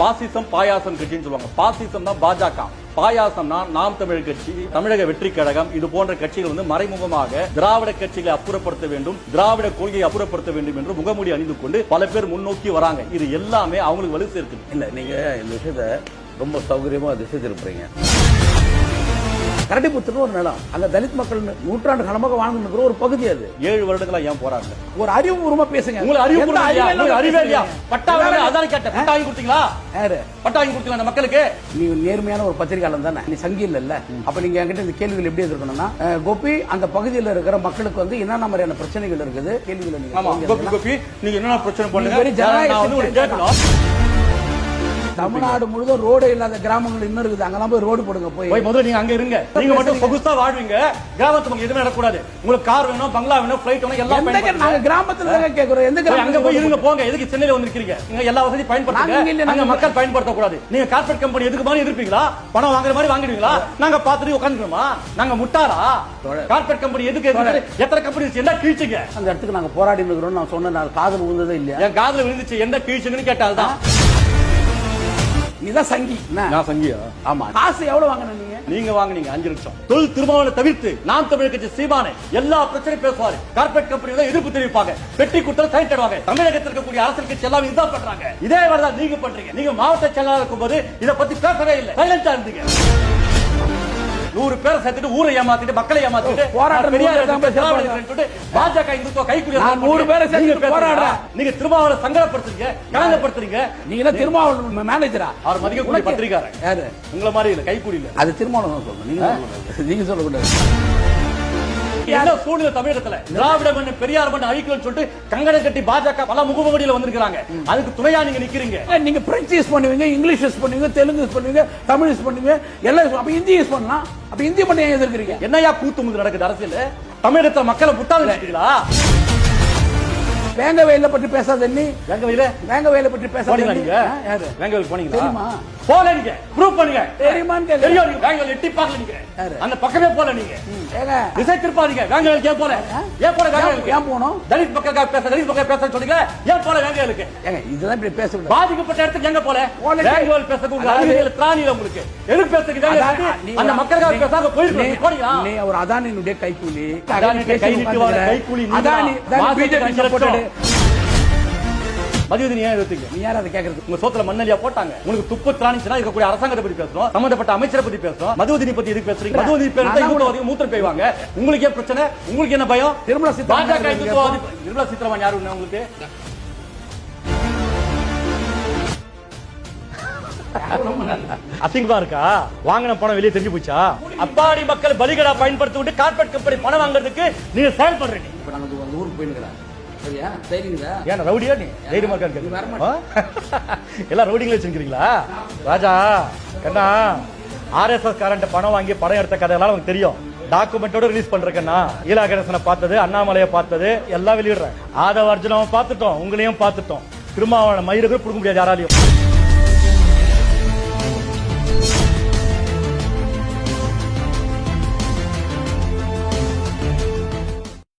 பாசிசம் பாயாசம் கட்சின்னு சொல்லுவாங்க. பாசிசம் தான் பாஜக, பாயாசம்னா நாம் தமிழர் கட்சி, தமிழக வெற்றி கழகம், இது போன்ற கட்சிகள் வந்து மறைமுகமாக திராவிட கட்சிகளை அப்புறப்படுத்த வேண்டும், திராவிட கொள்கையை அப்புறப்படுத்த வேண்டும் என்று முகமூடி அணிந்து கொண்டு பல பேர் முன்னோக்கி வராங்க. இது எல்லாமே அவங்களுக்கு வலு சேர்க்குது. இல்ல, நீங்க இந்த விஷயத்த ரொம்ப சௌகரியமா திசை திருப்புறீங்க. கரடிபுத்தூர்னு ஒரு நிலம், அங்க தலித் மக்கள் நூற்றாண்டு காலமாக வாழ்ந்து இருக்கிற ஒரு பகுதி. அது 7 வருடங்களா ஏன் போராடல? ஒரு அறிவுபூர்வமா பேசுங்க. உங்களுக்கு அறிவே இல்லையா? பட்டா அதான் கேட்டேன். பட்டா வாங்கி கொடுத்தீங்களா? யாரு பட்டா வாங்கி கொடுத்தீங்களா அந்த மக்களுக்கு? நீ நேர்மையான ஒரு பத்திரிகையாளர் தானே, நீ சங்கி இல்ல. அப்ப நீங்க என்கிட்ட இந்த கேள்விகள் எப்படி இருக்கணும்னா, கோபி அந்த பகுதியில் இருக்கிற மக்களுக்கு வந்து என்னென்ன மாதிரியான பிரச்சனைகள் இருக்குது கேள்விகளை நீங்க கோபி நீங்க என்னென்ன பிரச்சனை பண்ணுங்க. தமிழ்நாடு முழுவதும் ரோடு இல்லாத கிராமங்கள் இன்னும் இருக்குது, அங்கெல்லாம் போய் ரோடு போடுங்க. போய் முதல்ல நீங்க அங்க இருங்க. நீங்க மட்டும் சொகுசா வாழ்வீங்க, கிராமத்து மக்கள் எதுவுமே நடக்கூடாது. உங்களுக்கு கார் வேணும், பங்களா வேணும், பிளைட் வேணும், எல்லாம் நாங்க கிராமத்துல தான் கேக்குறோம். எந்த கிராமம்? அங்க போய் இருங்க, போங்க. எதுக்கு சென்னையில வந்திருக்கீங்க? நீங்க எல்லா வசதி பயன்படுத்துங்க, அங்க மக்கள் பயன்படுத்த கூடாது. நீங்க கார்ப்பரேட் கம்பெனி எதுக்கு மாதிரி எதிர்ப்பீங்களா? பணம் வாங்குற மாதிரி வாங்கிடுவீங்களா? நாங்க பாத்துட்டு உட்காந்துக்கணுமா? நாங்க முட்டாரா? கார்ப்பரேட் கம்பெனி எதுக்கு? எத்தனை கம்பெனி என்ன கீழ்ச்சிங்க? அந்த இடத்துக்கு நாங்க போராடி இருக்கிறோம். நான் சொன்ன காதல் விழுந்ததே இல்லையா? என் காதல் விழுந்துச்சு. எந்த கீழ்ச்சின்னு கேட்டால்தான் நீதான் சங்கி. நான் சங்கியா? ஆமா. காசு எவ்வளவு வாங்கின நீங்க வாங்குனீங்க? 5 லட்சம். தொழில் திருமாவளவனை தவிர்த்து நாம் தமிழர் கட்சி சீமானே எல்லா பிரச்சனையும் பேசுவாரு. கார்ப்பரேட் கம்பெனில எதிர்ப்பு தெரிவிப்பாங்க, பெட்டி குடுத்து சைன் தருவாங்க. தமிழகத்தில் இருக்கக்கூடிய அரசியல் கட்சி எல்லாம் இதுதான் பண்றாங்க. இதே மாதிரிதான் நீங்க பண்றீங்க. நீங்க மாவட்ட செயலாளர் இருக்கும்போது இதை பத்தி பேசவே இல்லை, சைலண்டா இருந்தீங்க. 100 பேரை சேர்த்துட்டு ஊரை ஏமாத்திட்டு மக்களை ஏமாத்திட்டு பாஜக இந்துத்துவ கைக்குரிய 100 பேரை சேர்த்து போராடுறேன். நீங்க திருமாவளவனை சங்கடப்படுத்துறீங்க, கலங்கப்படுத்துறீங்க. நீங்க திருமாவளவன் மேனேஜரா? அவர் மதிக்கக்கூடிய பத்திரிகாரன். யாரு? உங்களை மாதிரி இல்ல, கைக்கூலி இல்ல. அது திருமாவளவன் சொல்லணும், நீங்க சொல்லக்கூடாது. என்ன சூழ்நிலை தமிழகத்துல? திராவிட மண்ணு பெரியார் மண்ணு அழிக்கணும்னு சொல்லிட்டு கங்கணம் கட்டி பாஜக பல முகமூடியில வந்திருக்காங்க. அதுக்கு துணையா நீங்க நிக்கிறீங்க. நீங்க பிரெஞ்சு யூஸ் பண்ணுவீங்க, இங்கிலீஷ் யூஸ் பண்ணுவீங்க, தெலுங்கு யூஸ் பண்ணுவீங்க, தமிழ் யூஸ் பண்ணுவீங்க, எல்லாம். அப்ப ஹிந்தி யூஸ் பண்ணலாம். அப்ப ஹிந்தி பண்ணி ஏன் எதிர்க்கிறீங்க? என்னையா கூத்து நடக்குது அரசியல்? தமிழகத்துல மக்களை முட்டாள நினைக்கிறீங்களா? வேங்க வயல பற்றி பேசாத. நீ வேங்க வயல பற்றி பேசாத. நீங்க யாரு வேங்க வயல் போனீங்களா? தெரியுமா? போல நீங்க ப்ரூவ் பண்ணுங்க. தெரியுமான்னு கேளுங்க. தெரியும். நீங்க வேங்க வயல் எட்டி பார்க்கல. நீங்க அந்த பக்கமே போல. நீங்க ஏங்க திசை திருப்பாதீங்க. வேங்க வயல் ஏன் போல? ஏன் போல வேங்க வயல்? ஏன் போணும்? தலித் மக்களுக்காக பேச, தலித் மக்கள் பேச சொல்றீங்க. ஏன் போல வேங்க வயலுக்கு? ஏங்க இதெல்லாம் இப்படி பேசக்கூடாது. பாதிக்கப்பட்ட இடத்துக்கு எங்க போல? வேங்க வயல் பேச உங்களுக்கு அறிவியல் திராணில உங்களுக்கு எதுக்கு பேசுறீங்க? அந்த மக்களுக்காக பேசாம போயிருக்கு. போறீங்களா? நீ ஒரு அதானினுடைய கைக்கூலி, அதானினுடைய கை நீட்டி வர கைக்கூலி. Adani BJP supported. மதிவதனி ஏன் எதிர்த்தீங்க? நீ யார் அதை கேட்கறது? உங்க சோத்துல மண்ணலியா போட்டாங்க. உங்களுக்கு துப்பு திராணிச்சுனா இருக்கக்கூடிய அரசாங்கத்தை பத்தி பேசுறோம், சம்பந்தப்பட்ட அமைச்சரை பத்தி பேசுறோம். மதுவதனி பத்தி எதுக்கு பேசுறீங்க? மதுவதனி பேருந்தா இவ்வளவு மூத்திரம் பெய்வாங்க. உங்களுக்கு ஏன் பிரச்சனை? உங்களுக்கு என்ன பயம்? நிர்மலா சீதாராமன் யாரு உங்களுக்கு? அசிங்கமா இருக்கா? வாங்கின பணம் வெளியே தெரிஞ்சு போச்சா? அப்பாடி மக்கள் பலிகடா பயன்படுத்தி விட்டு கார்பரேட் கம்பெனி பணம் வாங்குறதுக்கு நீங்க செயல்படுறீங்க. இப்ப நாங்க ஊருக்கு போயிருக்கிறோம். சரியா? சரிங்களா? ஏன் ரவுடியா நீ? தைரியமா இருக்க? எல்லாம் ரவுடிங்களே வச்சிருக்கீங்களா? ராஜா கண்ணா, ஆர்எஸ்எஸ் காரண்ட பணம் வாங்கி படம் எடுத்த கதையெல்லாம் நமக்கு தெரியும். டாக்குமெண்டோட ரிலீஸ் பண்றேன்னா ஈலா கணேசனை பார்த்தது, அண்ணாமலையை பார்த்தது எல்லாம் வெளியிடுறேன். ஆதவ அர்ஜுனாவை பார்த்துட்டோம், உங்களையும் பார்த்துட்டோம். திருமாவளவன் மயிருக்கு கொடுக்க முடியாது யாராலையும்.